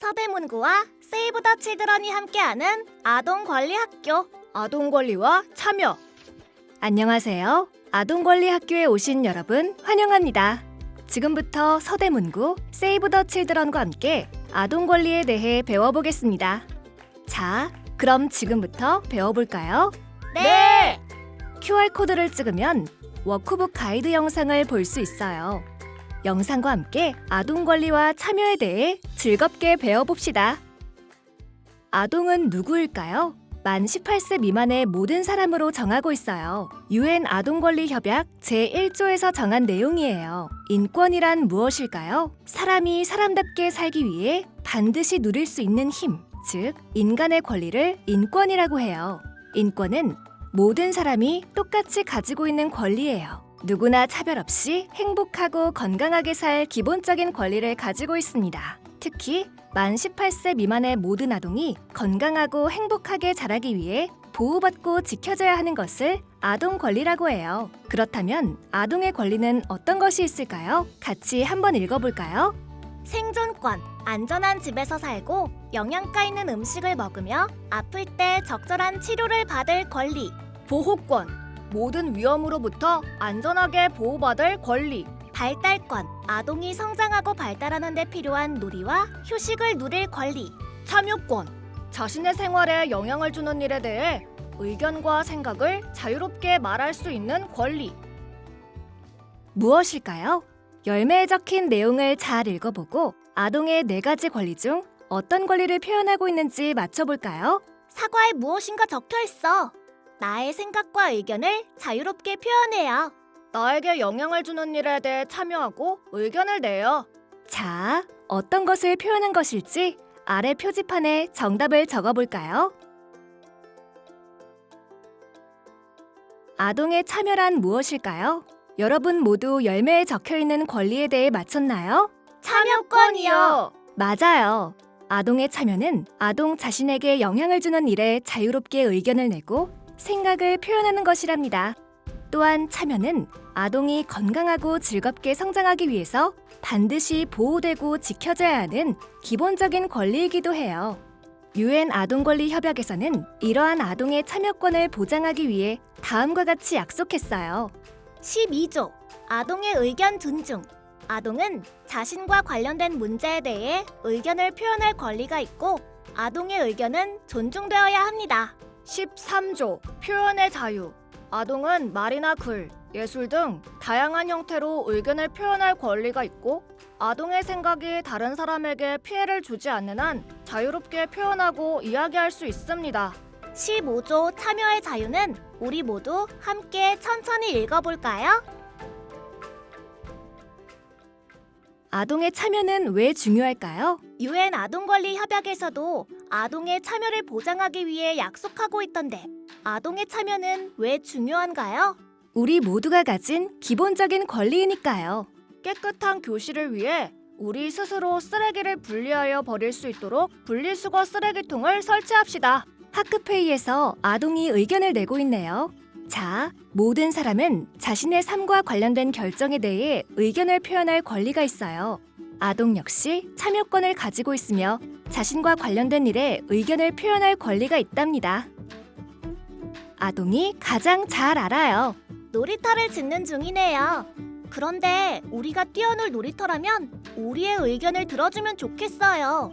서대문구와 세이브 더 칠드런이 함께하는 아동권리학교. 아동권리와 참여. 안녕하세요. 아동권리학교에 오신 여러분 환영합니다. 지금부터 서대문구 세이브 더 칠드런과 함께 아동권리에 대해 배워보겠습니다. 자, 그럼 지금부터 배워볼까요? 네! QR코드를 찍으면 워크북 가이드 영상을 볼 수 있어요. 영상과 함께 아동권리와 참여에 대해 즐겁게 배워봅시다. 아동은 누구일까요? 만 18세 미만의 모든 사람으로 정하고 있어요. UN 아동권리협약 제1조에서 정한 내용이에요. 인권이란 무엇일까요? 사람이 사람답게 살기 위해 반드시 누릴 수 있는 힘, 즉 인간의 권리를 인권이라고 해요. 인권은 모든 사람이 똑같이 가지고 있는 권리예요. 누구나 차별 없이 행복하고 건강하게 살 기본적인 권리를 가지고 있습니다. 특히 만 18세 미만의 모든 아동이 건강하고 행복하게 자라기 위해 보호받고 지켜져야 하는 것을 아동 권리라고 해요. 그렇다면 아동의 권리는 어떤 것이 있을까요? 같이 한번 읽어볼까요? 생존권, 안전한 집에서 살고 영양가 있는 음식을 먹으며 아플 때 적절한 치료를 받을 권리. 보호권, 모든 위험으로부터 안전하게 보호받을 권리. 발달권, 아동이 성장하고 발달하는 데 필요한 놀이와 휴식을 누릴 권리. 참여권, 자신의 생활에 영향을 주는 일에 대해 의견과 생각을 자유롭게 말할 수 있는 권리. 무엇일까요? 열매에 적힌 내용을 잘 읽어보고 아동의 4가지 권리 중 어떤 권리를 표현하고 있는지 맞춰볼까요? 사과에 무엇인가 적혀 있어. 나의 생각과 의견을 자유롭게 표현해요. 나에게 영향을 주는 일에 대해 참여하고 의견을 내요. 자, 어떤 것을 표현한 것일지 아래 표지판에 정답을 적어볼까요? 아동의 참여란 무엇일까요? 여러분 모두 열매에 적혀있는 권리에 대해 맞췄나요? 참여권이요. 맞아요. 아동의 참여는 아동 자신에게 영향을 주는 일에 자유롭게 의견을 내고 생각을 표현하는 것이랍니다. 또한 참여는 아동이 건강하고 즐겁게 성장하기 위해서 반드시 보호되고 지켜져야 하는 기본적인 권리이기도 해요. UN 아동권리 협약에서는 이러한 아동의 참여권을 보장하기 위해 다음과 같이 약속했어요. 12조, 아동의 의견 존중. 아동은 자신과 관련된 문제에 대해 의견을 표현할 권리가 있고 아동의 의견은 존중되어야 합니다. 13조, 표현의 자유. 아동은 말이나 글, 예술 등 다양한 형태로 의견을 표현할 권리가 있고 아동의 생각이 다른 사람에게 피해를 주지 않는 한 자유롭게 표현하고 이야기할 수 있습니다. 15조 참여의 자유는 우리 모두 함께 천천히 읽어볼까요? 아동의 참여는 왜 중요할까요? UN 아동권리 협약에서도 아동의 참여를 보장하기 위해 약속하고 있던데 아동의 참여는 왜 중요한가요? 우리 모두가 가진 기본적인 권리이니까요. 깨끗한 교실을 위해 우리 스스로 쓰레기를 분리하여 버릴 수 있도록 분리수거 쓰레기통을 설치합시다. 학급회의에서 아동이 의견을 내고 있네요. 자, 모든 사람은 자신의 삶과 관련된 결정에 대해 의견을 표현할 권리가 있어요. 아동 역시 참여권을 가지고 있으며 자신과 관련된 일에 의견을 표현할 권리가 있답니다. 아동이 가장 잘 알아요. 놀이터를 짓는 중이네요. 그런데 우리가 뛰어놀 놀이터라면 우리의 의견을 들어주면 좋겠어요.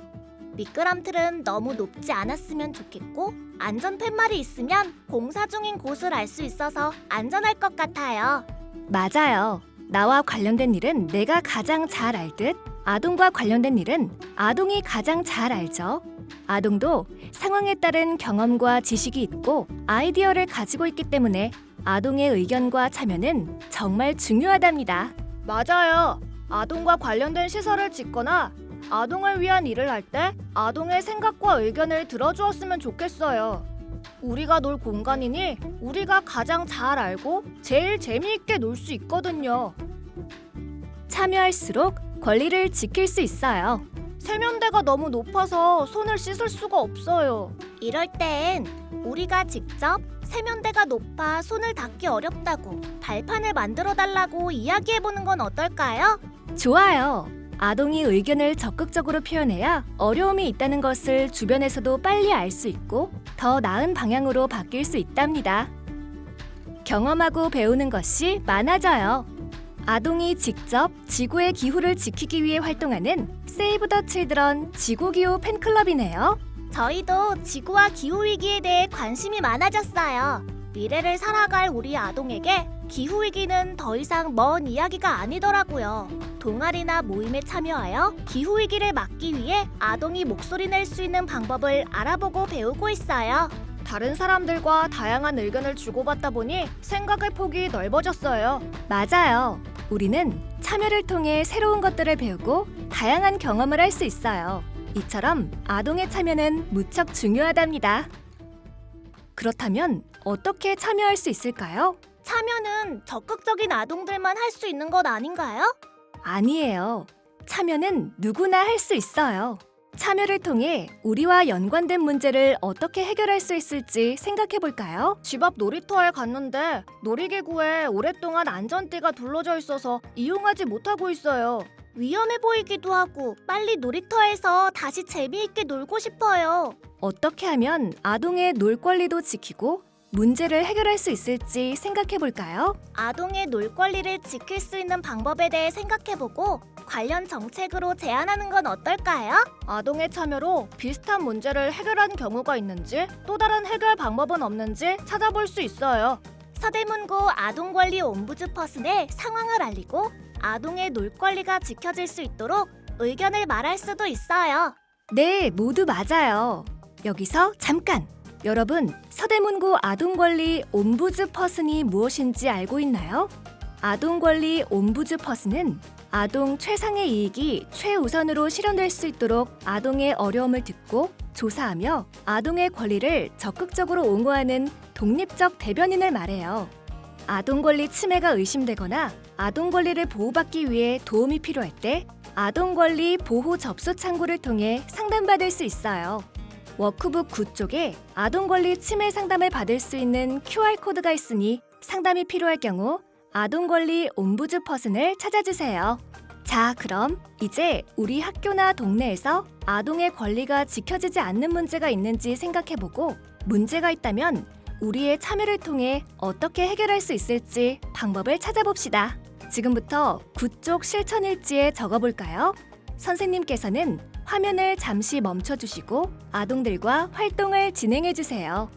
미끄럼틀은 너무 높지 않았으면 좋겠고 안전 팻말이 있으면 공사 중인 곳을 알 수 있어서 안전할 것 같아요. 맞아요. 나와 관련된 일은 내가 가장 잘 알듯 아동과 관련된 일은 아동이 가장 잘 알죠. 아동도 상황에 따른 경험과 지식이 있고 아이디어를 가지고 있기 때문에 아동의 의견과 참여는 정말 중요하답니다. 맞아요. 아동과 관련된 시설을 짓거나 아동을 위한 일을 할 때 아동의 생각과 의견을 들어주었으면 좋겠어요. 우리가 놀 공간이니 우리가 가장 잘 알고 제일 재미있게 놀 수 있거든요. 참여할수록 권리를 지킬 수 있어요. 세면대가 너무 높아서 손을 씻을 수가 없어요. 이럴 땐 우리가 직접 세면대가 높아 손을 닿기 어렵다고 발판을 만들어 달라고 이야기해보는 건 어떨까요? 좋아요. 아동이 의견을 적극적으로 표현해야 어려움이 있다는 것을 주변에서도 빨리 알 수 있고 더 나은 방향으로 바뀔 수 있답니다. 경험하고 배우는 것이 많아져요. 아동이 직접 지구의 기후를 지키기 위해 활동하는 세이브 더 칠드런 지구기후 팬클럽이네요. 저희도 지구와 기후위기에 대해 관심이 많아졌어요. 미래를 살아갈 우리 아동에게 기후위기는 더 이상 먼 이야기가 아니더라고요. 동아리나 모임에 참여하여 기후위기를 막기 위해 아동이 목소리 낼 수 있는 방법을 알아보고 배우고 있어요. 다른 사람들과 다양한 의견을 주고받다 보니 생각의 폭이 넓어졌어요. 맞아요. 우리는 참여를 통해 새로운 것들을 배우고 다양한 경험을 할 수 있어요. 이처럼 아동의 참여는 무척 중요하답니다. 그렇다면 어떻게 참여할 수 있을까요? 참여는 적극적인 아동들만 할 수 있는 것 아닌가요? 아니에요. 참여는 누구나 할 수 있어요. 참여를 통해 우리와 연관된 문제를 어떻게 해결할 수 있을지 생각해 볼까요? 집 앞 놀이터에 갔는데 놀이기구에 오랫동안 안전띠가 둘러져 있어서 이용하지 못하고 있어요. 위험해 보이기도 하고 빨리 놀이터에서 다시 재미있게 놀고 싶어요. 어떻게 하면 아동의 놀 권리도 지키고 문제를 해결할 수 있을지 생각해 볼까요? 아동의 놀 권리를 지킬 수 있는 방법에 대해 생각해보고 관련 정책으로 제안하는 건 어떨까요? 아동의 참여로 비슷한 문제를 해결한 경우가 있는지 또 다른 해결 방법은 없는지 찾아볼 수 있어요. 서대문구 아동권리 옴부즈퍼슨에 상황을 알리고 아동의 놀 권리가 지켜질 수 있도록 의견을 말할 수도 있어요. 네, 모두 맞아요. 여기서 잠깐! 여러분, 서대문구 아동권리 옴부즈퍼슨이 무엇인지 알고 있나요? 아동권리 옴부즈퍼슨은 아동 최상의 이익이 최우선으로 실현될 수 있도록 아동의 어려움을 듣고 조사하며 아동의 권리를 적극적으로 옹호하는 독립적 대변인을 말해요. 아동 권리 침해가 의심되거나 아동 권리를 보호받기 위해 도움이 필요할 때 아동 권리 보호 접수 창구를 통해 상담받을 수 있어요. 워크북 9쪽에 아동 권리 침해 상담을 받을 수 있는 QR코드가 있으니 상담이 필요할 경우 아동 권리 옴부즈퍼슨을 찾아주세요. 자, 그럼 이제 우리 학교나 동네에서 아동의 권리가 지켜지지 않는 문제가 있는지 생각해보고 문제가 있다면 우리의 참여를 통해 어떻게 해결할 수 있을지 방법을 찾아봅시다. 지금부터 9쪽 실천일지에 적어볼까요? 선생님께서는 화면을 잠시 멈춰주시고 아동들과 활동을 진행해주세요.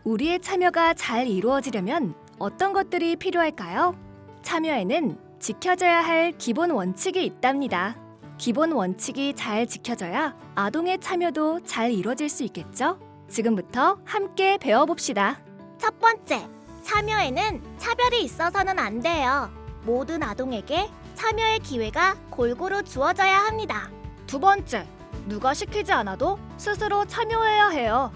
우리의 참여가 잘 이루어지려면 어떤 것들이 필요할까요? 참여에는 지켜져야 할 기본 원칙이 있답니다. 기본 원칙이 잘 지켜져야 아동의 참여도 잘 이루어질 수 있겠죠? 지금부터 함께 배워봅시다. 첫 번째, 참여에는 차별이 있어서는 안 돼요. 모든 아동에게 참여의 기회가 골고루 주어져야 합니다. 두 번째, 누가 시키지 않아도 스스로 참여해야 해요.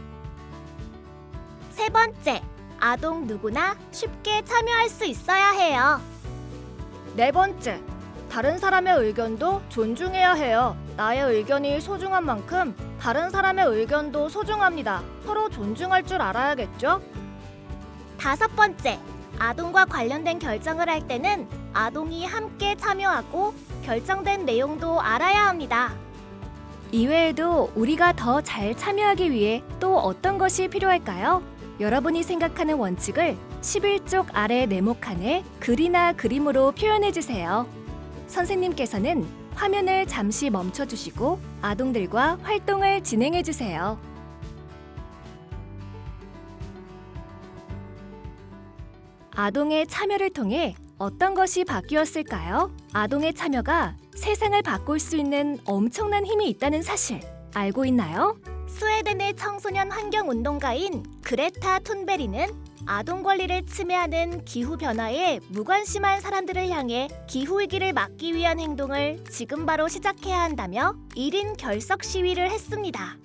세 번째, 아동 누구나 쉽게 참여할 수 있어야 해요. 네 번째, 다른 사람의 의견도 존중해야 해요. 나의 의견이 소중한 만큼 다른 사람의 의견도 소중합니다. 서로 존중할 줄 알아야겠죠? 다섯 번째, 아동과 관련된 결정을 할 때는 아동이 함께 참여하고 결정된 내용도 알아야 합니다. 이외에도 우리가 더 잘 참여하기 위해 또 어떤 것이 필요할까요? 여러분이 생각하는 원칙을 11쪽 아래 네모칸에 글이나 그림으로 표현해주세요. 선생님께서는 화면을 잠시 멈춰주시고 아동들과 활동을 진행해주세요. 아동의 참여를 통해 어떤 것이 바뀌었을까요? 아동의 참여가 세상을 바꿀 수 있는 엄청난 힘이 있다는 사실 알고 있나요? 스웨덴의 청소년 환경운동가인 그레타 툰베리는 아동 권리를 침해하는 기후변화에 무관심한 사람들을 향해 기후위기를 막기 위한 행동을 지금 바로 시작해야 한다며 1인 결석 시위를 했습니다.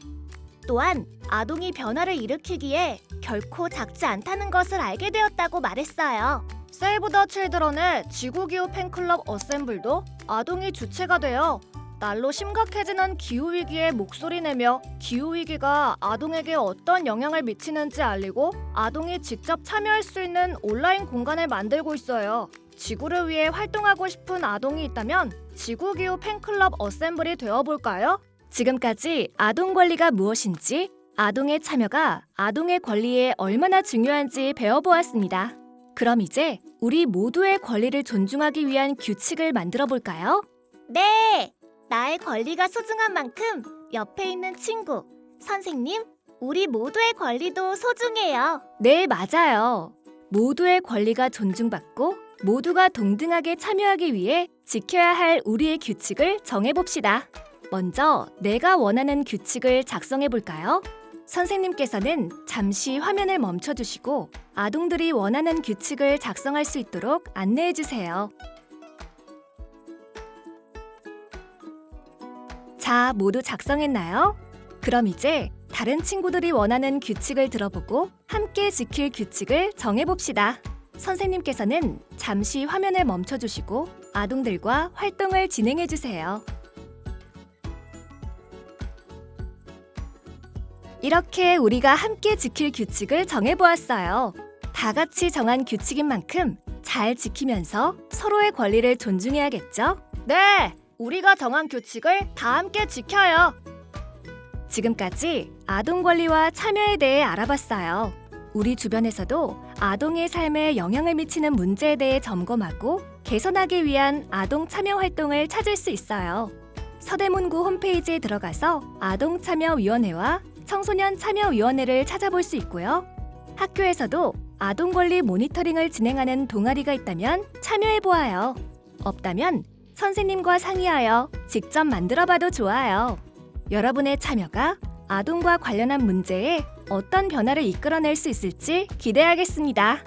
또한 아동이 변화를 일으키기에 결코 작지 않다는 것을 알게 되었다고 말했어요. 세이브 더 칠드런의 지구기후 팬클럽 어셈블도 아동이 주체가 되어 날로 심각해지는 기후위기에 목소리 내며 기후위기가 아동에게 어떤 영향을 미치는지 알리고 아동이 직접 참여할 수 있는 온라인 공간을 만들고 있어요. 지구를 위해 활동하고 싶은 아동이 있다면 지구기후 팬클럽 어셈블이 되어볼까요? 지금까지 아동 권리가 무엇인지, 아동의 참여가 아동의 권리에 얼마나 중요한지 배워보았습니다. 그럼 이제 우리 모두의 권리를 존중하기 위한 규칙을 만들어 볼까요? 네! 나의 권리가 소중한 만큼 옆에 있는 친구, 선생님, 우리 모두의 권리도 소중해요. 네, 맞아요. 모두의 권리가 존중받고 모두가 동등하게 참여하기 위해 지켜야 할 우리의 규칙을 정해봅시다. 먼저 내가 원하는 규칙을 작성해 볼까요? 선생님께서는 잠시 화면을 멈춰주시고 아동들이 원하는 규칙을 작성할 수 있도록 안내해 주세요. 자, 모두 작성했나요? 그럼 이제 다른 친구들이 원하는 규칙을 들어보고 함께 지킬 규칙을 정해봅시다. 선생님께서는 잠시 화면을 멈춰주시고 아동들과 활동을 진행해주세요. 이렇게 우리가 함께 지킬 규칙을 정해보았어요. 다 같이 정한 규칙인 만큼 잘 지키면서 서로의 권리를 존중해야겠죠? 네! 우리가 정한 규칙을 다 함께 지켜요. 지금까지 아동 권리와 참여에 대해 알아봤어요. 우리 주변에서도 아동의 삶에 영향을 미치는 문제에 대해 점검하고 개선하기 위한 아동 참여 활동을 찾을 수 있어요. 서대문구 홈페이지에 들어가서 아동참여위원회와 청소년 참여위원회를 찾아볼 수 있고요. 학교에서도 아동 권리 모니터링을 진행하는 동아리가 있다면 참여해보아요. 없다면 선생님과 상의하여 직접 만들어봐도 좋아요. 여러분의 참여가 아동과 관련한 문제에 어떤 변화를 이끌어낼 수 있을지 기대하겠습니다.